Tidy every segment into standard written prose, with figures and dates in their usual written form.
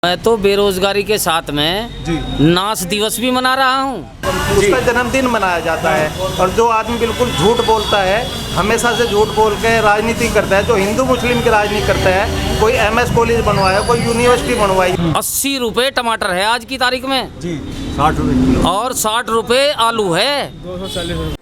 मैं तो बेरोजगारी के साथ में नाश दिवस भी मना रहा हूँ। उसका जन्मदिन मनाया जाता है। और जो आदमी बिल्कुल झूठ बोलता है, हमेशा से झूठ बोल के राजनीति करता है, जो हिंदू मुस्लिम की राजनीति करता है, कोई MS कॉलेज बनवाया, कोई यूनिवर्सिटी बनवाई। 80 रुपये टमाटर है आज की तारीख में जी, 60 रुपये और 60 रुपये आलू है। 240।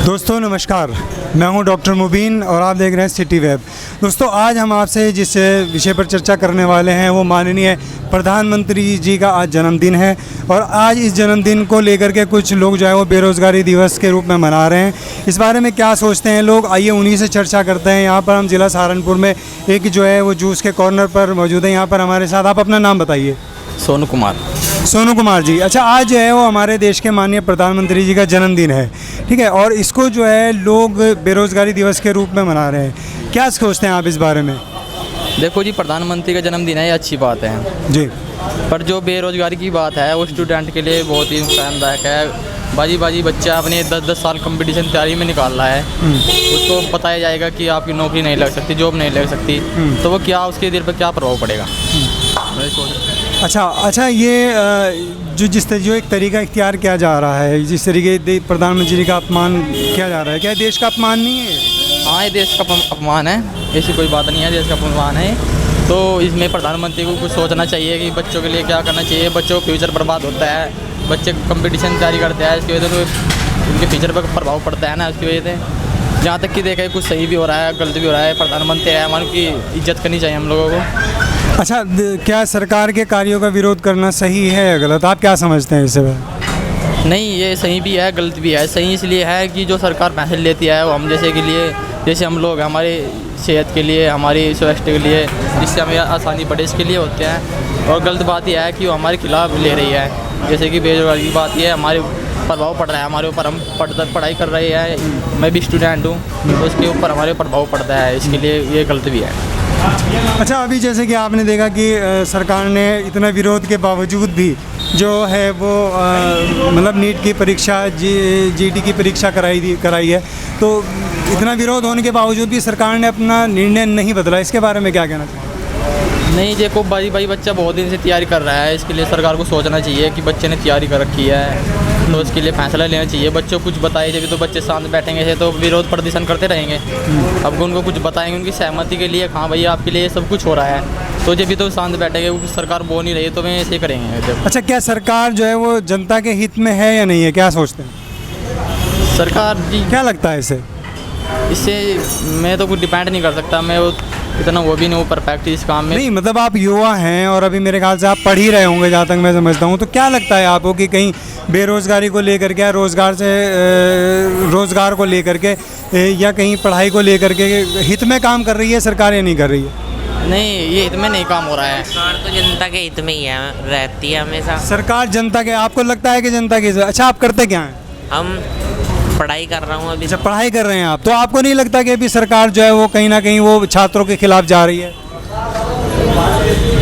दोस्तों नमस्कार, मैं हूं डॉक्टर मुबीन और आप देख रहे हैं सिटी वेब। दोस्तों आज हम आपसे जिस विषय पर चर्चा करने वाले हैं वो माननीय प्रधानमंत्री जी का आज जन्मदिन है। और आज इस जन्मदिन को लेकर के कुछ लोग जो है वो बेरोज़गारी दिवस के रूप में मना रहे हैं। इस बारे में क्या सोचते हैं लोग, आइए उन्हीं से चर्चा करते हैं। यहाँ पर हम ज़िला सहारनपुर में एक जो है वो जूस के कॉर्नर पर मौजूद है। यहाँ पर हमारे साथ, आप अपना नाम बताइए। सोनू कुमार। सोनू कुमार जी, अच्छा आज जो है वो हमारे देश के माननीय प्रधानमंत्री जी का जन्मदिन है, ठीक है, और इसको जो है लोग बेरोज़गारी दिवस के रूप में मना रहे हैं। क्या सोचते हैं आप इस बारे में? देखो जी, प्रधानमंत्री का जन्मदिन है, ये अच्छी बात है जी, पर जो बेरोजगारी की बात है वो स्टूडेंट के लिए बहुत ही नुकसानदायक है। बाजी बच्चा अपने 10-10 साल कंपटीशन तैयारी में निकाल रहा है, उसको बताया जाएगा कि आपकी नौकरी नहीं लग सकती, जॉब नहीं लग सकती, तो वो क्या, उसके दिल पर क्या प्रभाव पड़ेगा। अच्छा ये जो एक तरीका इख्तियार किया जा रहा है, जिस तरीके प्रधानमंत्री जी का अपमान किया जा रहा है, क्या देश का अपमान नहीं है? हाँ, ये देश का अपमान है, ऐसी कोई बात नहीं है, देश का अपमान है। तो इसमें प्रधानमंत्री को कुछ सोचना चाहिए कि बच्चों के लिए क्या करना चाहिए। बच्चों का फ्यूचर बर्बाद होता है, बच्चे कंपटीशन तैयारी करते हैं, इसकी वजह से तो उनके फ्यूचर पर प्रभाव पड़ता है ना, उसकी वजह से। जहाँ तक कि देखें कुछ सही भी हो रहा है, गलत भी हो रहा है, प्रधानमंत्री है, हमारी की इज्जत करनी चाहिए हम लोगों को। अच्छा, क्या सरकार के कार्यों का विरोध करना सही है या गलत, आप क्या समझते हैं इससे? नहीं, ये सही भी है, गलत भी है। सही इसलिए है कि जो सरकार पैसे लेती है वो हम जैसे के लिए, जैसे हम लोग हमारी सेहत के लिए, हमारी स्वास्थ्य के लिए, जिससे हमें आसानी बढ़े, इसके लिए होते हैं। और गलत बात यह है कि वो हमारे खिलाफ ले रही है, जैसे कि बेरोजगारी की बात यह है, हमारे प्रभाव पड़ रहा है हमारे ऊपर। हम पढ़ाई कर रहे हैं, मैं भी स्टूडेंट हूँ, तो उसके ऊपर हमारे प्रभाव पड़ता है, इसके लिए ये गलत भी है। अच्छा, अभी जैसे कि आपने देखा कि सरकार ने इतना विरोध के बावजूद भी जो है वो मतलब नीट की परीक्षा, GT की परीक्षा कराई है, तो इतना विरोध होने के बावजूद भी सरकार ने अपना निर्णय नहीं बदला। इसके बारे में क्या कहना चाहिए? नहीं, देखो बाजी बच्चा बहुत दिन से तैयारी कर रहा है, इसके लिए सरकार को सोचना चाहिए कि बच्चे ने तैयारी कर रखी है, तो इसके लिए फैसला लेना चाहिए। बच्चों को कुछ बताए, जब तो बच्चे साथ बैठेंगे से तो विरोध प्रदर्शन करते रहेंगे। अब उनको कुछ बताएंगे उनकी सहमति के लिए, हाँ भैया आपके लिए सब कुछ हो रहा है, तो जब भी तो शांत बैठेंगे, वो सरकार बोल नहीं रही है तो वे ऐसे करेंगे जब। अच्छा, क्या सरकार जो है वो जनता के हित में है या नहीं है, क्या सोचते हैं? सरकार जी, क्या लगता है इससे मैं तो कुछ डिपेंड नहीं कर सकता, मैं वो इतना वो भी नहीं हूँ परफेक्ट इस काम में। नहीं, मतलब आप युवा हैं और अभी मेरे ख्याल से आप पढ़ ही रहे होंगे जहाँ तक मैं समझता हूँ, तो क्या लगता है आपको कि कहीं बेरोज़गारी को लेकर के, रोज़गार को लेकर के, या कहीं पढ़ाई को लेकर के हित में काम कर रही है सरकार या नहीं कर रही है? नहीं, ये हित में नहीं काम हो रहा है। सरकार तो जनता के हित में ही है, रहती है हमेशा। सरकार जनता के, आपको लगता है कि जनता के? अच्छा, आप करते क्या हैं? हम पढ़ाई कर रहा हूँ अभी। अच्छा, पढ़ाई कर रहे हैं आप, तो आपको नहीं लगता कि अभी सरकार जो है वो कहीं ना कहीं वो छात्रों के खिलाफ जा रही है?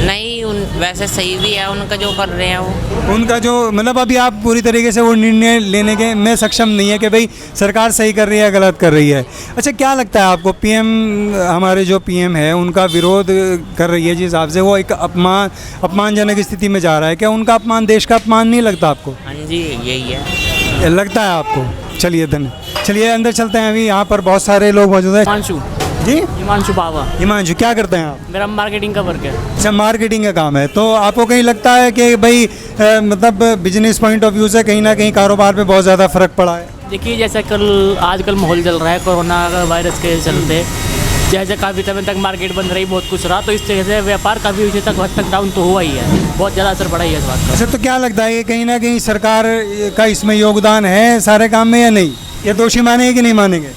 नहीं, वैसे सही भी है उनका जो कर रहे हैं वो। उनका जो मतलब अभी आप पूरी तरीके से वो निर्णय लेने के में सक्षम नहीं है कि भाई सरकार सही कर रही है, गलत कर रही है। अच्छा, क्या लगता है आपको, हमारे जो PM है उनका विरोध कर रही है जिस हिसाब से, वो एक अपमानजनक स्थिति में जा रहा है, क्या उनका अपमान देश का अपमान नहीं लगता आपको? हाँ जी, यही है। लगता है आपको? चलिए धन्यवाद। चलिए अंदर चलते हैं। अभी यहाँ पर बहुत सारे लोग मौजूद हैं। हिमांशु जी, हिमांशु बाबा। हिमांशु, क्या करते हैं आप? मेरा मार्केटिंग का वर्क है। अच्छा, मार्केटिंग का काम है, तो आपको कहीं लगता है कि भाई मतलब बिजनेस पॉइंट ऑफ व्यू से कहीं ना कहीं कारोबार पे बहुत ज़्यादा फ़र्क पड़ा है? देखिए, जैसे आजकल माहौल चल रहा है कोरोना वायरस के चलते, जैसे काफ़ी समय तक मार्केट बंद रही, बहुत कुछ रहा, तो इस तरह से व्यापार काफ़ी विषय तक हद तक डाउन तो हुआ ही है, बहुत ज़्यादा असर पड़ा ही है इस बात का। अच्छा, तो क्या लगता है कि कहीं ना कहीं सरकार का इसमें योगदान है सारे काम में या नहीं? ये दोषी मानेंगे कि नहीं मानेंगे?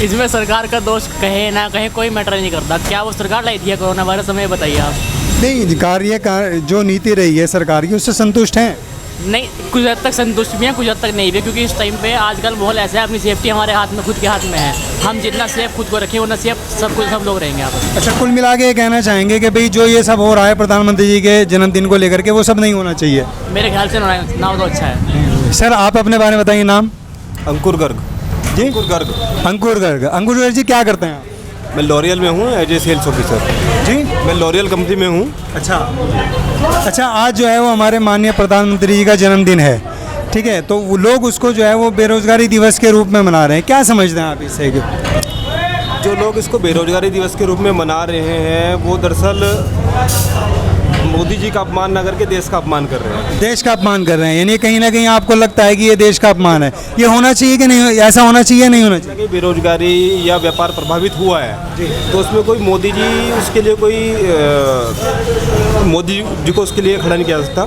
इसमें सरकार का दोष कहे ना कहे कोई मैटर नहीं करता। क्या वो सरकार लाई थी है कोरोना वायरस, हमें बताइए आप। नहीं, जो नीति रही है सरकार की उससे संतुष्ट हैं? नहीं, कुछ हद तक संतुष्ट भी हैं, कुछ हद तक नहीं भी, क्योंकि इस टाइम पे आजकल माहौल ऐसा है, अपनी सेफ्टी हमारे हाथ में, खुद के हाथ में है। हम जितना सेफ खुद को रखें उतना सेफ सब लोग रहेंगे यहाँ पर। अच्छा, कुल मिला के ये कहना चाहेंगे कि भाई जो ये सब हो रहा है प्रधानमंत्री जी के जन्मदिन को लेकर के, वो सब नहीं होना चाहिए? मेरे ख्याल से ना हो तो अच्छा है। सर, आप अपने बारे में बताइए। नाम? अंकुर गर्ग। जी, अंकुर गर्ग। अंकुर गर्ग। अंकुर गर्ग जी, क्या करते हैं आप? मैं लॉरियल में हूँ एज ए सेल्स ऑफिसर। जी, मैं लॉरियल कंपनी में हूँ। अच्छा अच्छा। आज जो है वो हमारे माननीय प्रधानमंत्री जी का जन्मदिन है, ठीक है, तो वो लोग उसको जो है वो बेरोजगारी दिवस के रूप में मना रहे हैं, क्या समझते हैं आप इससे? जो लोग इसको बेरोजगारी दिवस के रूप में मना रहे हैं वो दरअसल मोदी जी का अपमान न करके देश का अपमान कर रहे हैं। देश का अपमान कर रहे हैं, यानी कहीं ना कहीं आपको लगता है कि ये देश का अपमान है। ये होना चाहिए कि नहीं, ऐसा होना चाहिए नहीं होना चाहिए? कि बेरोजगारी या व्यापार प्रभावित हुआ है तो उसमें कोई मोदी जी उसके लिए मोदी जी को उसके लिए खड़ा नहीं किया सकता।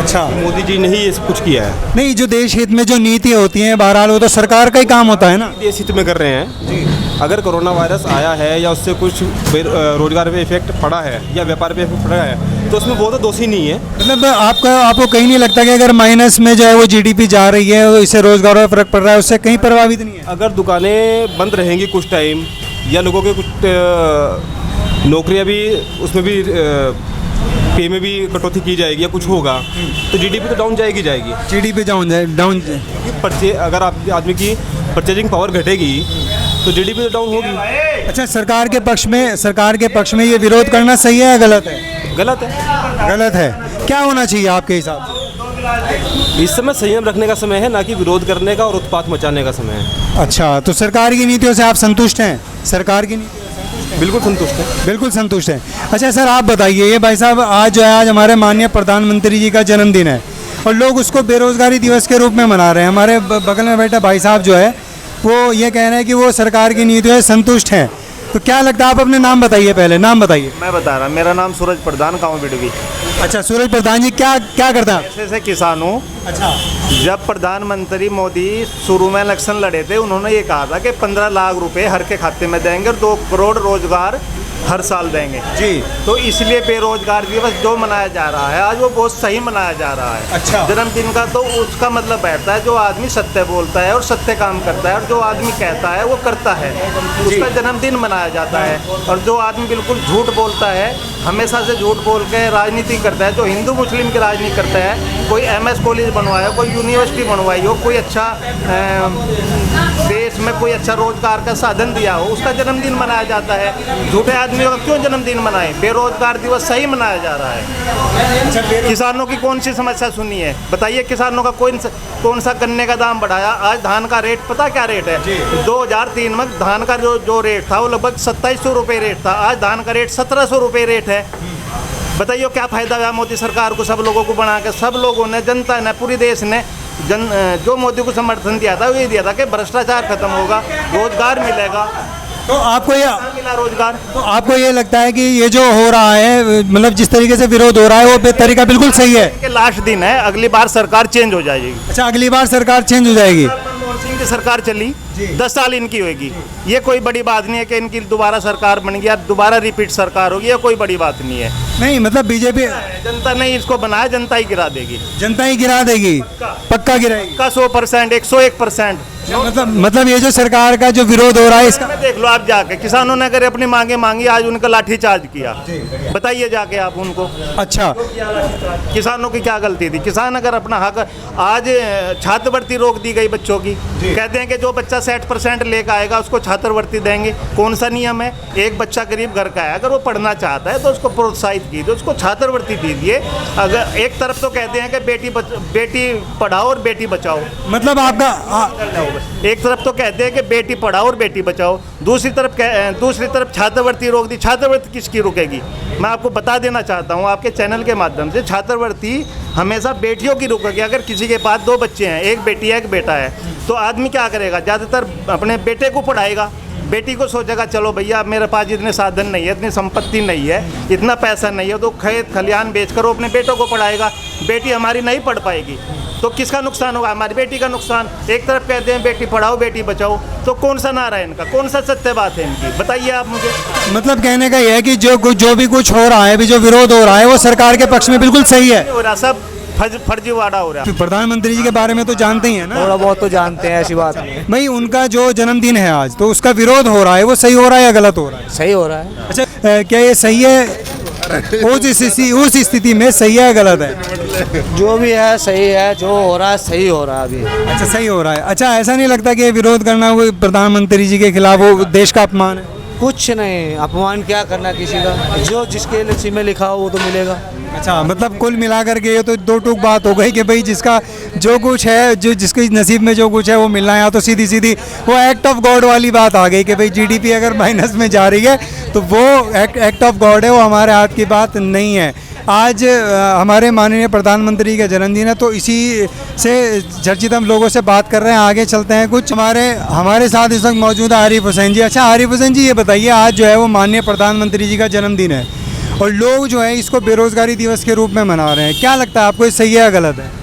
अच्छा, मोदी जी ने ही ये सब कुछ किया है। नहीं, जो देश हित में जो नीतियाँ होती हैं बहरहाल वो तो सरकार का ही काम होता है ना। देश हित में कर रहे हैं। अगर कोरोना वायरस आया है या उससे कुछ रोजगार पे इफेक्ट पड़ा है या व्यापार पे इफेक्ट पड़ा है तो उसमें वो तो दोषी नहीं है। मतलब आपको कहीं नहीं लगता कि अगर माइनस में जो है वो जीडीपी जा रही है तो इससे रोजगार पर फर्क पड़ रहा है, उससे कहीं प्रभावित नहीं है? अगर दुकानें बंद रहेंगी कुछ टाइम या लोगों के कुछ नौकरियां भी उसमें भी पे में भी कटौती की जाएगी या कुछ होगा तो जीडीपी तो डाउन जाएगी। जीडीपी डाउन अगर आप आदमी की परचेजिंग पावर घटेगी तो जीडीपी तो डाउन होगी। अच्छा, सरकार के पक्ष में ये विरोध करना सही है या गलत है? गलत है। क्या होना चाहिए आपके हिसाब से? इस समय संयम रखने का समय है, ना कि विरोध करने का और उत्पात मचाने का समय है। अच्छा, तो सरकार की नीतियों से आप संतुष्ट हैं? सरकार की नीतियों बिल्कुल संतुष्ट है। बिल्कुल संतुष्ट है। अच्छा सर, आप बताइए, ये भाई साहब आज हमारे माननीय प्रधानमंत्री जी का जन्मदिन है और लोग उसको बेरोजगारी दिवस के रूप में मना रहे हैं। हमारे बगल में बैठा भाई साहब जो है वो ये कह रहे हैं कि वो सरकार की नीतियों से संतुष्ट हैं। तो क्या लगता है, आप अपने नाम बताइए, पहले नाम बताइए। मैं बता रहा, मेरा नाम सूरज प्रधान, गाँव बिडवी। अच्छा, सूरज प्रधान जी, क्या करता है? ऐसे किसान हूँ। अच्छा, जब प्रधानमंत्री मोदी शुरू में इलेक्शन लड़े थे उन्होंने ये कहा था कि 15 लाख रुपए हर के खाते में देंगे और 2 करोड़ रोजगार हर साल देंगे जी। तो इसलिए बेरोजगार दिवस जो मनाया जा रहा है आज वो बहुत सही मनाया जा रहा है। अच्छा, जन्मदिन का तो उसका मतलब बैठता है जो आदमी सत्य बोलता है और सत्य काम करता है और जो आदमी कहता है वो करता है, उसका जन्मदिन मनाया जाता है। और जो आदमी बिल्कुल झूठ बोलता है, हमेशा से झूठ बोल के राजनीति करता है, जो हिंदू मुस्लिम की राजनीति करता है, कोई MS कॉलेज बनवाया हो, कोई यूनिवर्सिटी बनवाई हो, कोई अच्छा देश में कोई अच्छा रोजगार का साधन दिया हो, उसका जन्मदिन मनाया जाता है। झूठे आदमियों का क्यों जन्मदिन मनाएं? बेरोजगार दिवस सही मनाया जा रहा है। किसानों की कौन सी समस्या सुनी है बताइए? किसानों का कौन सा गन्ने का दाम बढ़ाया? आज धान का रेट पता क्या रेट है? 2003 में धान का जो रेट था वो लगभग 2700 रुपये रेट था, आज धान का रेट 1700 रुपये रेट है। बताइए क्या फ़ायदा हुआ मोदी सरकार को? सब लोगों को बना के सब लोगों ने, जनता ने, पूरी देश ने जो मोदी को समर्थन दिया था वो ये दिया था कि भ्रष्टाचार खत्म होगा, रोजगार मिलेगा। तो आपको ये मिला रोजगार। तो आपको ये लगता है कि ये जो हो रहा है, मतलब जिस तरीके से विरोध हो रहा है वो तरीका बिल्कुल सही है? कि लास्ट दिन है, अगली बार सरकार चेंज हो जाएगी। अच्छा, अगली बार सरकार चेंज हो जाएगी? मनमोहन सिंह की सरकार चली 10 साल इनकी होगी, ये कोई बड़ी बात नहीं है कि इनकी दोबारा सरकार बन गया, दोबारा रिपीट सरकार होगी, ये कोई बड़ी बात नहीं है। नहीं, मतलब बीजेपी, जनता ने इसको बनाया, जनता ही गिरा देगी। जनता ही गिरा देगी, पक्का गिराएगी का 100%, 101%। मतलब ये जो सरकार का जो विरोध हो रहा है इसका देख लो आप जाके, किसानों ने अगर अपनी मांगे मांगी, आज उनका लाठीचार्ज किया, बताइए जाके आप उनको। अच्छा, किसानों की क्या गलती थी? किसान अगर अपना हक, आज छात्रवृत्ति रोक दी गई बच्चों की, कहते हैं कि जो बच्चा 60% लेकर आएगा उसको छात्रवृत्ति देंगे। कौन सा नियम है? एक बच्चा गरीब घर का है, अगर वो पढ़ना चाहता है तो उसको प्रोत्साहित कीजिए, उसको छात्रवृत्ति दीजिए। अगर एक तरफ तो कहते हैं कि बेटी पढ़ाओ और बेटी बचाओ, मतलब आपका एक तरफ तो कहते हैं कि बेटी पढ़ाओ और बेटी बचाओ, दूसरी तरफ छात्रवृत्ति रोक दी। छात्रवृत्ति किसकी रुकेगी? मैं आपको बता देना चाहता हूँ आपके चैनल के माध्यम से, छात्रवृत्ति हमेशा बेटियों की रुकेगी। अगर किसी के पास 2 बच्चे हैं, एक बेटी है एक बेटा है, तो आदमी क्या करेगा? ज़्यादातर अपने बेटे को पढ़ाएगा, बेटी को सोचेगा चलो भैया मेरे पास इतने साधन नहीं है, इतनी संपत्ति नहीं है, इतना पैसा नहीं है, तो खेत खलिहान बेचकर वो अपने बेटों को पढ़ाएगा। बेटी हमारी नहीं पढ़ पाएगी तो किसका नुकसान होगा? हमारी बेटी का नुकसान। एक तरफ कहते हैं बेटी पढ़ाओ बेटी बचाओ, तो कौन सा नारा है इनका? कौन सा सत्य बात है इनकी? बताइए आप मुझे। मतलब कहने का यह है कि जो भी कुछ हो रहा है, भी जो विरोध हो रहा है वो सरकार के पक्ष में बिल्कुल सही है। हो रहा सब फर्जीवाड़ा हो रहा है। प्रधानमंत्री जी के बारे में तो जानते ही है ना? थोड़ा बहुत तो जानते हैं, ऐसी बात नहीं है। भाई, उनका जो जन्मदिन है आज, तो उसका विरोध हो रहा है, वो सही हो रहा है या गलत हो रहा है? सही हो रहा है। अच्छा, क्या ये सही है? उस स्थिति में सही है या गलत है? जो भी है सही है, जो हो रहा है सही हो रहा है अभी। अच्छा, सही हो रहा है। अच्छा, ऐसा नहीं लगता कि ये विरोध करना वो प्रधानमंत्री जी के खिलाफ वो देश का अपमान है? कुछ नहीं, अपमान क्या करना किसी का, जो जिसके नसीब में लिखा हो वो तो मिलेगा। अच्छा, मतलब कुल मिलाकर के ये तो दो टूक बात हो गई कि भाई जिसका जो कुछ है, जो जिसके नसीब में जो कुछ है वो मिलना है। तो सीधी सीधी वो एक्ट ऑफ गॉड वाली बात आ गई कि भाई जीडीपी अगर माइनस में जा रही है तो वो एक्ट ऑफ गॉड है, वो हमारे हाथ की बात नहीं है। आज हमारे माननीय प्रधानमंत्री का जन्मदिन है, तो इसी से चर्चित हम लोगों से बात कर रहे हैं। आगे चलते हैं। कुछ हमारे साथ इस वक्त मौजूद है आरिफ हुसैन जी। अच्छा आरिफ हुसैन जी, ये बताइए, आज जो है वो माननीय प्रधानमंत्री जी का जन्मदिन है और लोग जो है इसको बेरोजगारी दिवस के रूप में मना रहे हैं, क्या लगता है आपको, ये सही है या गलत है?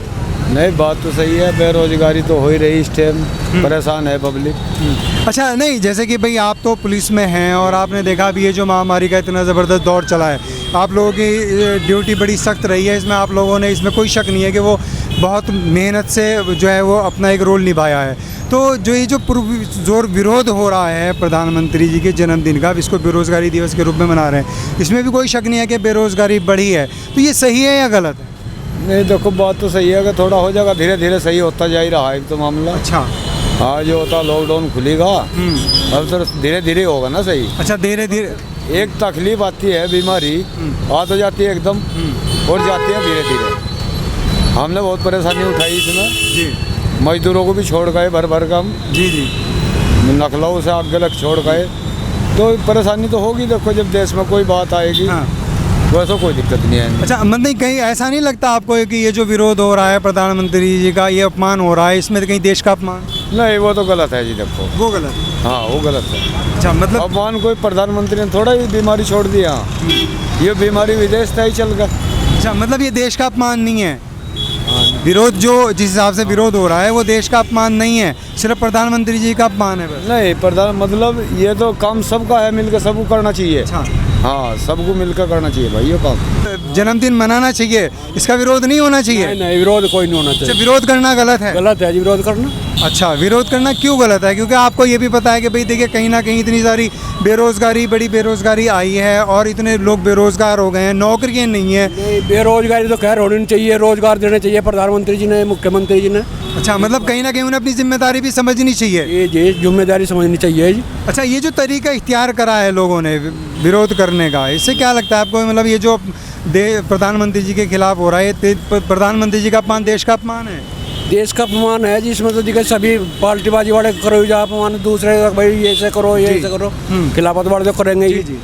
नहीं, बात तो सही है, बेरोजगारी तो हो ही रही इस टाइम, परेशान है पब्लिक। अच्छा, नहीं जैसे कि भाई आप तो पुलिस में हैं और आपने देखा भी ये जो महामारी का इतना ज़बरदस्त दौर चला है, आप लोगों की ड्यूटी बड़ी सख्त रही है, इसमें आप लोगों ने, इसमें कोई शक नहीं है कि वो बहुत मेहनत से जो है वो अपना एक रोल निभाया है। तो जो ये जो जोर विरोध हो रहा है प्रधानमंत्री जी के जन्मदिन का, इसको बेरोज़गारी दिवस के रूप में मना रहे हैं, इसमें भी कोई शक नहीं है कि बेरोज़गारी बढ़ी है, तो ये सही है या गलत है? नहीं देखो, बात तो सही है कि थोड़ा हो जाएगा, धीरे धीरे सही होता जा ही रहा है तो मामला। अच्छा, हाँ, जो होता लॉकडाउन खुलेगा अब तो धीरे धीरे होगा ना सही। अच्छा, धीरे धीरे एक तकलीफ आती है, बीमारी आ तो जाती है एकदम और जाती है धीरे धीरे। हमने बहुत परेशानी उठाई इसमें जी, मजदूरों को भी छोड़ गए भर भर कम जी जी, नकलों से आगे लग छोड़ गए, तो परेशानी तो होगी। देखो जब देश में कोई बात आएगी हाँ। तो ऐसा कोई दिक्कत नहीं है। अच्छा, मतलब कहीं ऐसा नहीं लगता आपको कि ये जो विरोध हो रहा है प्रधानमंत्री जी का, ये अपमान हो रहा है, इसमें कहीं देश का अपमान? नहीं, वो तो गलत है जी। देखो वो गलत है। हाँ, वो गलत है। अच्छा, मतलब अपमान कोई प्रधानमंत्री ने थोड़ा ही बीमारी छोड़ दिया, ये बीमारी विदेश से ही चल गया। अच्छा, मतलब ये देश का अपमान नहीं है, विरोध जो जिस हिसाब से विरोध हो रहा है वो देश का अपमान नहीं है, सिर्फ प्रधानमंत्री जी का अपमान है बस। नहीं, प्रधान मतलब ये तो काम सबका है, मिलकर सबको करना चाहिए। अच्छा, हाँ, सबको मिलकर करना चाहिए भाई ये काम। जन्मदिन मनाना चाहिए, इसका विरोध नहीं होना चाहिए? नहीं, विरोध कोई नहीं होना चाहिए। अच्छा, विरोध करना गलत है? गलत है जी विरोध करना। अच्छा, विरोध करना क्यों गलत है? क्योंकि आपको ये भी पता है कि भाई देखिए कहीं ना कहीं इतनी सारी बेरोजगारी, बड़ी बेरोजगारी आई है और इतने लोग बेरोजगार हो गए हैं, नौकरियां नहीं है। नहीं, बेरोजगारी तो खैर होनी चाहिए, रोजगार देने चाहिए प्रधानमंत्री जी ने, मुख्यमंत्री जी ने। अच्छा, मतलब कहीं ना कहीं उन्हें अपनी जिम्मेदारी भी समझनी चाहिए। ये जिम्मेदारी समझनी चाहिए जी। अच्छा, ये जो तरीका इख्तियार करा है लोगों ने विरोध करने का, इससे क्या लगता है आपको, मतलब ये जो प्रधानमंत्री जी के खिलाफ हो रहा है, ये प्रधानमंत्री जी का अपमान देश का अपमान है? देश का अपमान है जिसमें तो दिक्कत सभी पार्टीबाजी वाले करो जा अपमान, दूसरे भाई ये से करो, ये से करो, खिलाफत वाले तो करेंगे ही। जी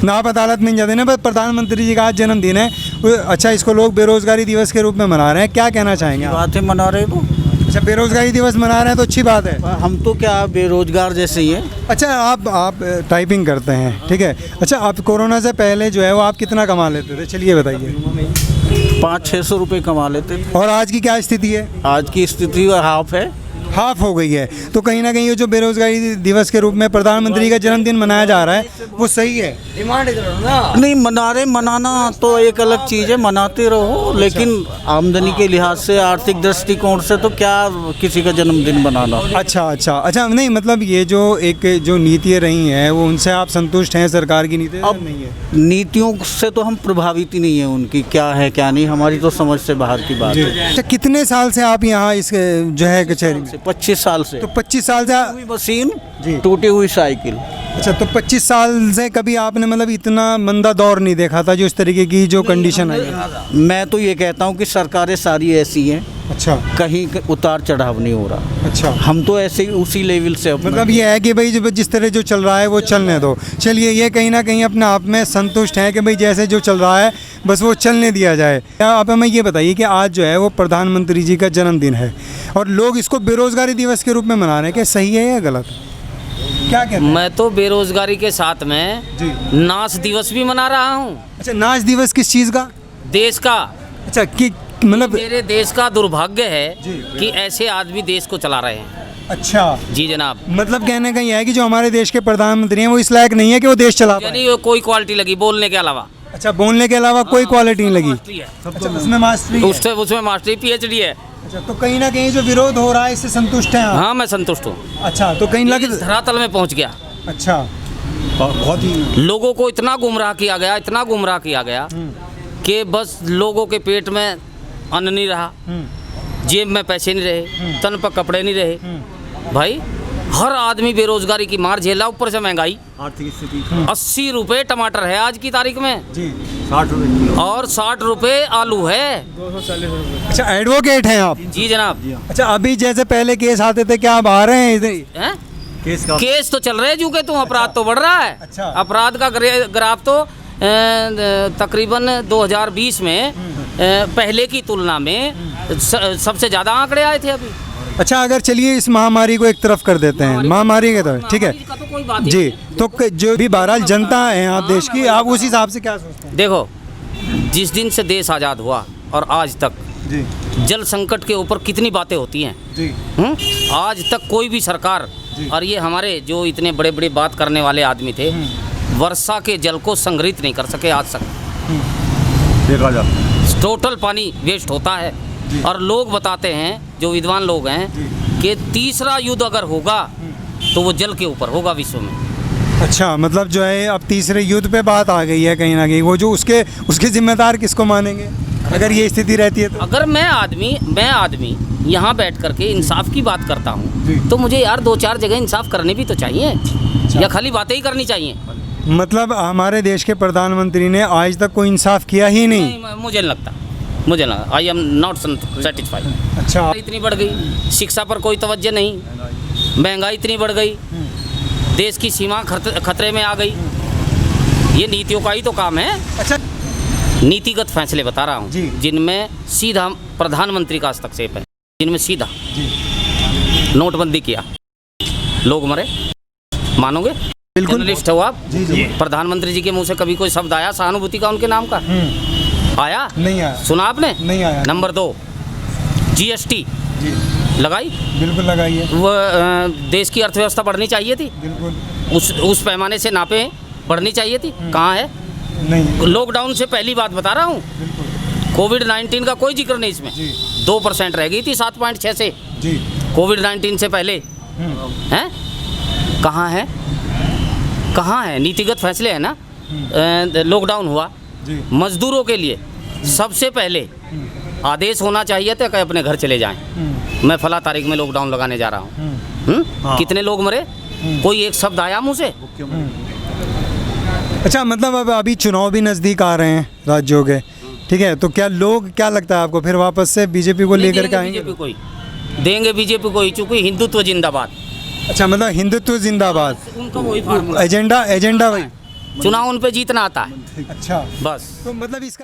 ना, आप अदालत में जाते ना, प्रधानमंत्री जी का आज जन्मदिन है। अच्छा, इसको लोग बेरोजगारी दिवस के रूप में मना रहे हैं, क्या कहना चाहेंगे आप? बात है, मना रहे तो। अच्छा, बेरोजगारी दिवस मना रहे हैं तो अच्छी बात है। हम तो क्या बेरोजगार जैसे ही हैं। अच्छा, आप टाइपिंग करते हैं, ठीक है। अच्छा, आप कोरोना से पहले जो है वो आप कितना कमा लेते थे, चलिए बताइए। 500-600 रुपये कमा लेते थे। और आज की क्या स्थिति है? आज की स्थिति हाफ है, हाफ हो गई है। तो कहीं ना कहीं ये जो बेरोजगारी दिवस के रूप में प्रधानमंत्री का जन्मदिन मनाया जा रहा है वो सही है? नहीं, मनाना तो एक अलग चीज़ है, मनाते रहो, लेकिन आमदनी के लिहाज से, आर्थिक दृष्टिकोण से तो क्या किसी का जन्मदिन मनाना। अच्छा, नहीं मतलब ये जो जो नीतियाँ रही हैं वो उनसे आप संतुष्ट हैं? सरकार की नीति अब नहीं है? नीतियों से तो हम प्रभावित ही नहीं है, उनकी क्या है क्या नहीं, हमारी तो समझ से बाहर की बात है। अच्छा, कितने साल से आप यहाँ इस जो है कचहरी में? 25 साल से। तो 25 साल से हुई मशीन, जी, टूटी हुई साइकिल। अच्छा, तो 25 साल से कभी आपने मतलब इतना मंदा दौर नहीं देखा था जो इस तरीके की जो कंडीशन आई है? मैं तो ये कहता हूँ कि सरकारें सारी ऐसी हैं। अच्छा, कहीं उतार चढ़ाव नहीं हो रहा। अच्छा, हम तो ऐसे ही उसी लेवल से मतलब ये है कि भाई जिस तरह जो चल रहा है वो चलने दो। चलिए, ये कहीं ना कहीं अपने आप में संतुष्ट हैं कि भाई जैसे जो चल रहा है बस वो चलने दिया जाए। आप हमें ये बताइए कि आज जो है वो प्रधानमंत्री जी का जन्मदिन है और लोग इसको बेरोजगारी दिवस के रूप में मना रहे हैं, क्या सही है या गलत है? क्या कहते हैं? मैं तो बेरोजगारी के साथ में जी नाच दिवस भी मना रहा हूँ। अच्छा, नाच दिवस किस चीज़ का? देश का। अच्छा, कि मतलब मेरे देश का दुर्भाग्य है जी, कि ऐसे आदमी देश को चला रहे हैं। अच्छा, जी जनाब, मतलब कहने का ये है कि जो हमारे देश के प्रधानमंत्री हैं वो इस लायक नहीं है कि वो देश चला पाए। यानी कोई क्वालिटी लगी बोलने के अलावा। अच्छा, बोलने के अलावा कोई क्वालिटी नहीं लगी। मास्टरी है। अच्छा, उसमें मास्टरी है। उसमें मास्टरी PhD है। अच्छा, तो कहीं ना कहीं जो विरोध हो रहा है इससे संतुष्ट हैं आप? हाँ, मैं संतुष्ट हूँ। अच्छा, तो कहीं लगे धरातल में पहुँच गया। अच्छा, बहुत ही लोगों को इतना गुमराह किया गया, इतना गुमराह किया गया कि बस लोगों के पेट में अन्न नहीं रहा, जेब में पैसे नहीं रहे, तन पर कपड़े नहीं रहे। भाई हर आदमी बेरोजगारी की मार झेला, ऊपर से महंगाई। आर्थिक स्थिति 80 रुपये टमाटर है आज की तारीख में जी, 60 रुपये और 60 रुपये आलू है। 240 रुपये। अच्छा, एडवोकेट हैं आप? जी जनाब। अच्छा, अभी जैसे पहले केस आते थे, क्या अब आ रहे हैं इधर? हैं? केस तो चल रहे हैं, क्योंकि तुम अपराध तो बढ़ रहा है। अच्छा। अपराध का ग्राफ तो तकरीबन 2020 में पहले की तुलना में सबसे ज़्यादा आंकड़े आए थे अभी। अच्छा, अगर चलिए इस महामारी को एक तरफ कर देते हैं, महामारी के तरफ, ठीक है तो कोई बात जी, तो जो भी बहरहाल जनता है आप देश की, आप उस हिसाब से क्या सोचते हैं? देखो, जिस दिन से देश आज़ाद हुआ और आज तक जी जल संकट के ऊपर कितनी बातें होती हैं जी, आज तक कोई भी सरकार, और ये हमारे जो इतने बड़े बड़े बात करने वाले आदमी थे, वर्षा के जल को संग्रहित नहीं कर सके आज तक। देखा जा टोटल पानी वेस्ट होता है। और लोग बताते हैं, जो विद्वान लोग हैं, कि तीसरा युद्ध अगर होगा तो वो जल के ऊपर होगा विश्व में। अच्छा, मतलब जो है अब तीसरे युद्ध पे बात आ गई है कहीं ना कहीं, वो जो उसके जिम्मेदार किसको मानेंगे अगर ये स्थिति रहती है तो? अगर मैं आदमी यहाँ बैठ करके इंसाफ की बात करता हूँ, तो मुझे यार 2-4 जगह इंसाफ करने भी तो चाहिए, या खाली बातें ही करनी चाहिए? मतलब हमारे देश के प्रधानमंत्री ने आज तक कोई इंसाफ किया ही नहीं? मुझे नहीं लगता, आई एम नॉट सेटिस्फाइड। अच्छा, इतनी बढ़ गई, शिक्षा पर कोई तवज्जो नहीं, महंगाई इतनी बढ़ गई, देश की सीमा खतरे में आ गई। ये नीतियों का ही तो काम है। अच्छा, नीतिगत फैसले बता रहा हूँ, जिनमें सीधा प्रधानमंत्री का हस्तक्षेप है, जिनमें सीधा नोटबंदी किया, लोग मरे, मानोगे? बिल्कुल। जर्नलिस्ट हो आप? जी। प्रधानमंत्री जी के मुंह से कभी कोई शब्द आया सहानुभूति का उनके नाम का? आया? नहीं आया। सुना आपने? नहीं आया। नंबर 2, GST लगाई? बिल्कुल लगाई है। वो देश की अर्थव्यवस्था बढ़नी चाहिए थी, बिल्कुल उस पैमाने से नापे, बढ़नी चाहिए थी, कहाँ है? नहीं। लॉकडाउन से पहली बात बता रहा हूँ, कोविड-19 का कोई जिक्र नहीं इसमें। 2% रह गई थी 7.6 से जी, कोविड-19 से पहले। हैं? कहाँ है? कहाँ है? नीतिगत फैसले है ना। लॉकडाउन हुआ, मजदूरों के लिए सबसे पहले आदेश होना चाहिए था कि अपने घर चले जाएं, मैं फला तारीख में लॉकडाउन लगाने जा रहा हूँ। कितने लोग मरे? कोई एक शब्द आया मुँह से? अच्छा, मतलब अब अभी चुनाव भी नज़दीक आ रहे हैं राज्यों के, ठीक है, तो क्या लगता है आपको फिर वापस से बीजेपी को लेकर के आएंगे? देंगे बीजेपी को ही, चूँकि हिंदुत्व जिंदाबाद। अच्छा, मतलब हिंदुत्व जिंदाबाद, उनका वही फार्मूला, एजेंडा वही, चुनाव उन पे जीतना आता है। अच्छा, बस। तो मतलब इसका